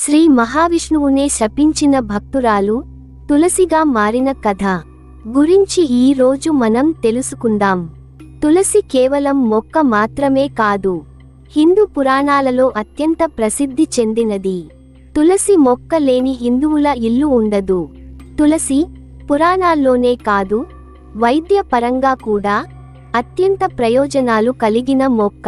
శ్రీ మహావిష్ణువునే శపించిన భక్తురాలు తులసిగా మారిన కథ గురించి ఈ రోజు మనం తెలుసుకుందాం. తులసి కేవలం మొక్క మాత్రమే కాదు, హిందూ పురాణాలలో అత్యంత ప్రసిద్ధి చెందినది. తులసి మొక్క లేని హిందువుల ఇల్లు ఉండదు. తులసి పురాణాల్లోనే కాదు, వైద్య పరంగా కూడా అత్యంత ప్రయోజనాలు కలిగిన మొక్క.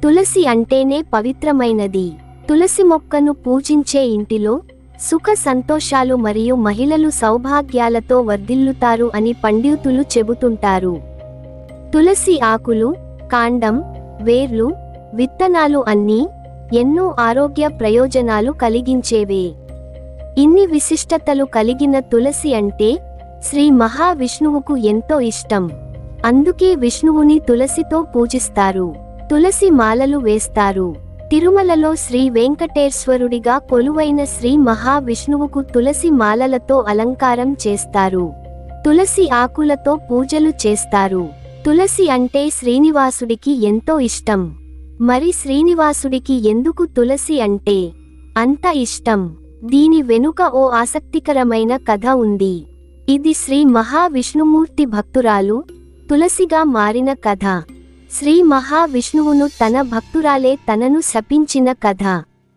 తులసి అంటేనే పవిత్రమైనది. తులసి మొక్కను పూజించే ఇంటిలో సుఖ సంతోషాలు మరియు మహిళలు సౌభాగ్యాలతో వర్ధిల్లుతారు అని పండితులు చెబుతుంటారు. తులసి ఆకులు, కాండం, వేర్లు, విత్తనాలు అన్నీ ఎన్నో ఆరోగ్య ప్రయోజనాలు కలిగించేవే. ఇన్ని విశిష్టతలు కలిగిన తులసి అంటే శ్రీ మహావిష్ణువుకు ఎంతో ఇష్టం. అందుకే విష్ణువుని తులసితో పూజిస్తారు. తులసి మాలలు వేస్తారు. తిరుమలలో శ్రీ వెంకటేశ్వరుడిగా కొలువైన శ్రీ మహావిష్ణువుకు తులసి మాలలతో అలంకారం చేస్తారు. తులసి ఆకులతో పూజలు చేస్తారు. తులసి అంటే శ్రీనివాసుడికి ఎంతో ఇష్టం. మరి శ్రీనివాసుడికి ఎందుకు తులసి అంటే అంత ఇష్టం? దీని వెనుక ఓ ఆసక్తికరమైన కథ ఉంది. ఇది శ్రీ మహావిష్ణుమూర్తి భక్తురాలు తులసిగా మారిన కథ. శ్రీ మహావిష్ణువును తన భక్తురాలే తనను శపించిన కథ.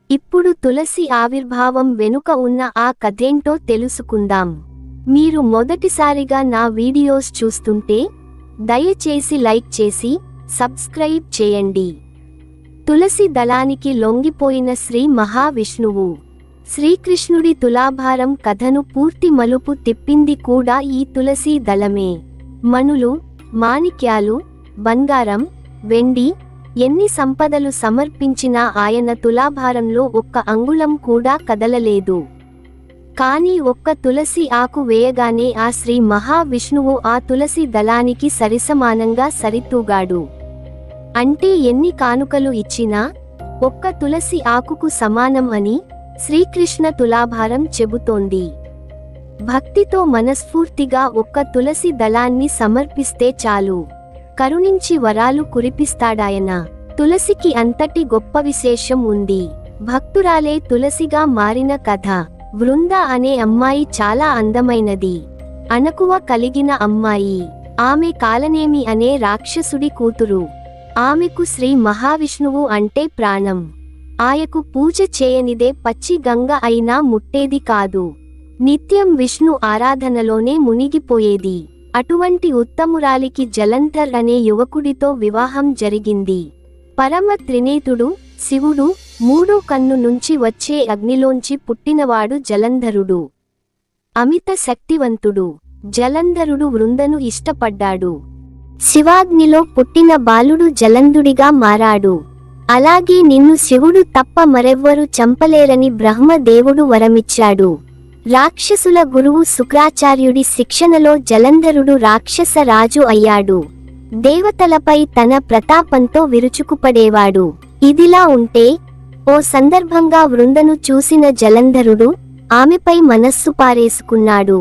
ఇప్పుడు తులసి ఆవిర్భావం వెనుక ఉన్న ఆ కథేంటో తెలుసుకుందాం. మీరు మొదటిసారిగా నా వీడియోస్ చూస్తుంటే దయచేసి లైక్ చేసి సబ్స్క్రైబ్ చేయండి. తులసి దళానికి లొంగిపోయిన శ్రీ మహావిష్ణువు. శ్రీకృష్ణుడి తులాభారం కథను పూర్తి మలుపు తిప్పింది కూడా ఈ తులసీ దళమే. మణులు, మాణిక్యాలు, బంగారం, వెండి, ఎన్ని సంపదలు సమర్పించినా ఆయన తులాభారంలో ఒక్క అంగుళం కూడా కదలలేదు. కానీ ఒక్క తులసి ఆకు వేయగానే ఆ శ్రీ మహావిష్ణువు ఆ తులసి దళానికి సరిసమానంగా సరితూగాడు. అంటే ఎన్ని కానుకలు ఇచ్చినా ఒక్క తులసి ఆకుకు సమానం అని శ్రీకృష్ణ తులాభారం చెబుతోంది. భక్తితో మనస్ఫూర్తిగా ఒక్క తులసి దళాన్ని సమర్పిస్తే చాలు, కరుణించి వరాలు కురిపిస్తాడాయన. తులసికి అంతటి గొప్ప విశేషం ఉంది. భక్తురాలే తులసిగా మారిన కథ. వృంద అనే అమ్మాయి చాలా అందమైనది, అణకువ కలిగిన అమ్మాయి. ఆమె కాలనేమి అనే రాక్షసుడి కూతురు. ఆమెకు శ్రీ మహావిష్ణువు అంటే ప్రాణం. ఆయకు పూజ చేయనిదే పచ్చి గంగ అయినా ముట్టేది కాదు. నిత్యం విష్ణు ఆరాధనలోనే మునిగిపోయేది. అటువంటి ఉత్తమురాలికి జలంధర్ అనే యువకుడితో వివాహం జరిగింది. పరమ త్రినేతుడు శివుడు మూడో కన్ను నుంచి వచ్చే అగ్నిలోంచి పుట్టినవాడు జలంధరుడు. అమిత శక్తివంతుడు. జలంధరుడు వృందను ఇష్టపడ్డాడు. శివాగ్నిలో పుట్టిన బాలుడు జలంధుడిగా మారాడు. అలాగే నిన్ను శివుడు తప్ప మరెవ్వరూ చంపలేరని బ్రహ్మదేవుడు వరమిచ్చాడు. రాక్షసుల గురువు శుక్రాచార్యుడి శిక్షణలో జలంధరుడు రాక్షస రాజు అయ్యాడు. దేవతలపై తన ప్రతాపంతో విరుచుకుపడేవాడు. ఇదిలా ఉంటే ఓ సందర్భంగా వృందను చూసిన జలంధరుడు ఆమెపై మనస్సు పారేసుకున్నాడు.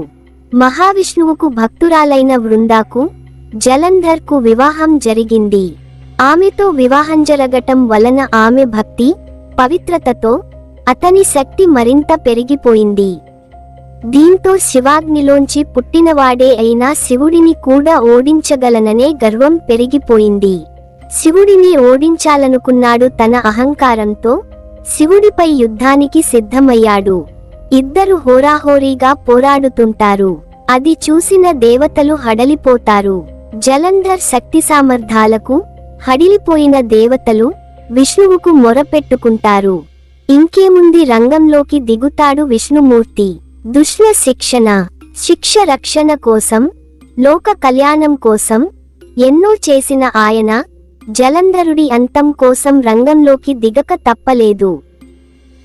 మహావిష్ణువుకు భక్తురాలైన వృందాకు జలంధర్కు వివాహం జరిగింది. ఆమెతో వివాహం జరగటం వలన ఆమె భక్తి, పవిత్రతతో అతని శక్తి మరింత పెరిగిపోయింది. దీంతో శివాగ్నిలోంచి పుట్టినవాడే అయినా శివుడిని కూడా ఓడించగలననే గర్వం పెరిగిపోయింది. శివుడిని ఓడించాలనుకున్నాడు. తన అహంకారంతో శివుడిపై యుద్ధానికి సిద్ధమయ్యాడు. ఇద్దరు హోరాహోరీగా పోరాడుతుంటారు. అది చూసిన దేవతలు హడలిపోతారు. జలంధర్ శక్తి సామర్థ్యాలకు హడిలిపోయిన దేవతలు విష్ణువుకు మొరపెట్టుకుంటారు. ఇంకేముంది, రంగంలోకి దిగుతాడు విష్ణుమూర్తి. దుష్ట శిక్ష రక్షణ కోసం, లోక కళ్యాణం కోసం ఎన్నో చేసిన ఆయన జలంధరుడి అంతం కోసం రంగంలోకి దిగక తప్పలేదు.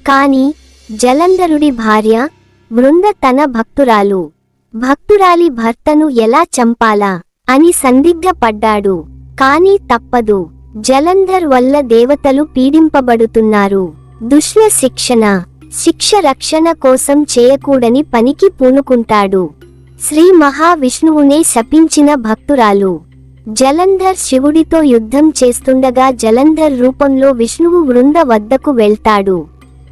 కాని జలంధరుడి భార్య వృంద తన భక్తురాలి భర్తను ఎలా చంపాలా అని సందిగ్ధపడ్డాడు. కానీ తప్పదు. జలంధర్ వల్ల దేవతలు పీడింపబడుతున్నారు. దుష్ట శిక్ష రక్షణ కోసం చేయకూడని పనికి పూనుకుంటాడు. శ్రీ మహావిష్ణువునే శపించిన భక్తురాలు. జలంధర్ శివుడితో యుద్ధం చేస్తుండగా జలంధర్ రూపంలో విష్ణువు వృంద వద్దకు వెళ్తాడు.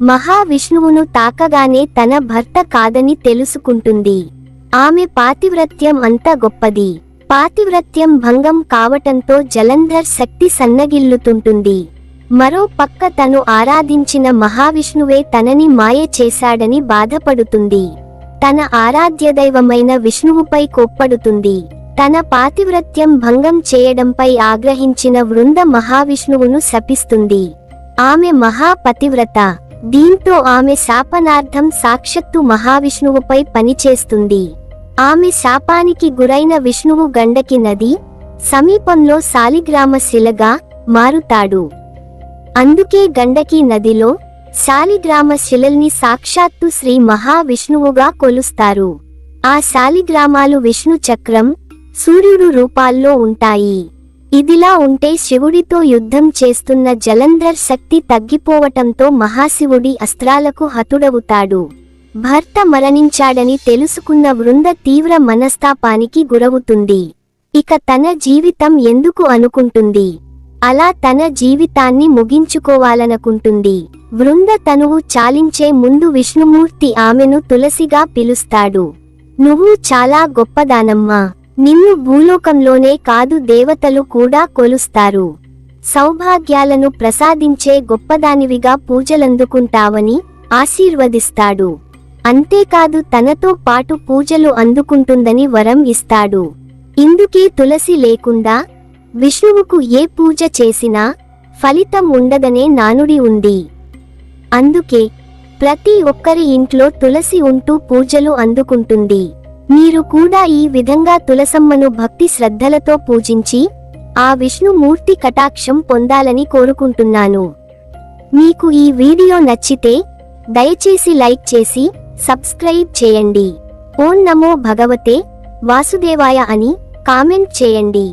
మహావిష్ణువును తాకగానే తన భర్త కాదని తెలుసుకుంటుంది. ఆమె పాతివ్రత్యం అంత గొప్పది. పాతివ్రత్యం భంగం కావటంతో జలంధర్ శక్తి సన్నగిల్లుతుంటుంది. మరో పక్క తను ఆరాధించిన మహావిష్ణువే తనని మాయ చేశాడని బాధపడుతుంది. తన ఆరాధ్యదైవమైన విష్ణువుపై కోప్పడుతుంది. తన పాతివ్రత్యం భంగం చేయడంపై ఆగ్రహించిన వృంద మహావిష్ణువును శపిస్తుంది. ఆమె మహాపతివ్రత. దీంతో ఆమె శాపనార్థం సాక్షాత్తు మహావిష్ణువుపై పనిచేస్తుంది. ఆమె శాపానికి గురైన విష్ణువు గండకి నది సమీపంలో శాలిగ్రామ శిలగా మారుతాడు. అందుకే గండకి నదిలో శాలిగ్రామ శిలల్ని సాక్షాత్తు శ్రీ మహావిష్ణువుగా కొలుస్తారు. ఆ శాలిగ్రామాలు విష్ణు చక్రం, సూర్యుడు రూపాల్లో ఉంటాయి. ఇదిలా ఉంటే శివుడితో యుద్ధం చేస్తున్న జలంధర్ శక్తి తగ్గిపోవటంతో మహాశివుడి అస్త్రాలకు హతుడవుతాడు. భర్త మరణించాడని తెలుసుకున్న వృంద తీవ్ర మనస్తాపానికి గురవుతుంది. ఇక తన జీవితం ఎందుకు అనుకుంటుంది. అలా తన జీవితాన్ని ముగించుకోవాలనుకుంటుంది. వృంద తనువు చాలించే ముందు విష్ణుమూర్తి ఆమెను తులసిగా పిలుస్తాడు. నువ్వు చాలా గొప్పదానమ్మా. నిన్ను భూలోకంలోనే కాదు దేవతలు కూడా కొలుస్తారు. సౌభాగ్యాలను ప్రసాదించే గొప్పదానివిగా పూజలందుకుంటావని ఆశీర్వదిస్తాడు. అంతేకాదు తనతో పాటు పూజలు అందుకుంటుందని వరం ఇస్తాడు. ఇందుకే తులసి లేకుండా విష్ణువుకు ఏ పూజ చేసినా ఫలితం ఉండదనే నానుడి ఉంది. అందుకే ప్రతి ఒక్కరి ఇంట్లో తులసి ఉంటూ పూజలు అందుకుంటుంది. మీరు కూడా ఈ విధంగా తులసమ్మను భక్తి శ్రద్ధలతో పూజించి ఆ విష్ణుమూర్తి కటాక్షం పొందాలని కోరుకుంటున్నాను. మీకు ఈ వీడియో నచ్చితే దయచేసి లైక్ చేసి సబ్స్క్రైబ్ చేయండి. ఓం నమో భగవతే వాసుదేవాయ అని కామెంట్ చేయండి.